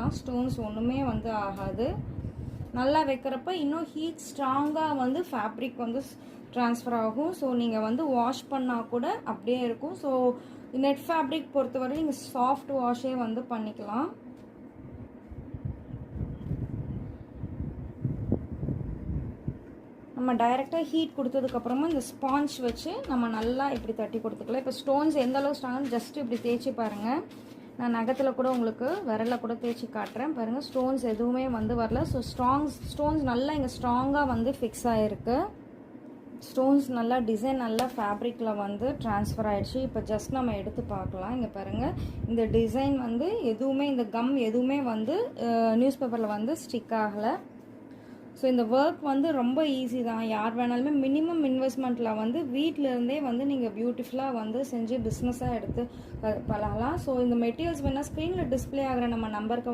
வச்சுக்கலாம். ஸ்டோன்ஸ் ஒன்றுமே வந்து ஆகாது. நல்லா வைக்கிறப்ப இன்னும் ஹீட் ஸ்ட்ராங்காக வந்து ஃபேப்ரிக் வந்து ட்ரான்ஸ்ஃபர் ஆகும். ஸோ நீங்கள் வந்து வாஷ் பண்ணால் கூட அப்படியே இருக்கும். ஸோ நெட் ஃபேப்ரிக் பொறுத்தவரை நீங்கள் சாஃப்ட் வாஷே வந்து பண்ணிக்கலாம். நம்ம டைரெக்டாக ஹீட் கொடுத்ததுக்கப்புறமா இந்த ஸ்பாஞ்ச் வச்சு நம்ம நல்லா இப்படி தட்டி கொடுத்துக்கலாம். இப்போ ஸ்டோன்ஸ் எந்த அளவு ஸ்ட்ராங்காக ஜஸ்ட் இப்படி தேய்ச்சி பாருங்கள். நான் நகத்தில் கூட உங்களுக்கு விரலில் கூட தேய்ச்சி காட்டுறேன் பாருங்கள். ஸ்டோன்ஸ் எதுவுமே வந்து வரல. ஸோ ஸ்டோன்ஸ் நல்லா இங்கே ஸ்ட்ராங்காக வந்து ஃபிக்ஸ் ஆகிருக்கு. ஸ்டோன்ஸ் நல்லா டிசைன் நல்லா ஃபேப்ரிக்கில் வந்து ட்ரான்ஸ்ஃபர் ஆகிடுச்சு. இப்போ ஜஸ்ட் நம்ம எடுத்து பார்க்கலாம். இங்கே பாருங்கள், இந்த டிசைன் வந்து எதுவுமே இந்த கம் எதுவுமே வந்து நியூஸ் பேப்பரில் வந்து ஸ்டிக் ஆகலை. ஸோ இந்த ஒர்க் வந்து ரொம்ப ஈஸி தான். யார் வேணாலுமே மினிமம் இன்வெஸ்ட்மெண்ட்டில் வந்து வீட்டிலேருந்தே வந்து நீங்கள் பியூட்டிஃபுல்லாக வந்து செஞ்சு பிஸ்னஸாக எடுத்து பழகலாம். ஸோ இந்த மெட்டீரியல்ஸ் வேணால் ஸ்க்ரீனில் டிஸ்பிளே ஆகிற நம்ம நம்பருக்கு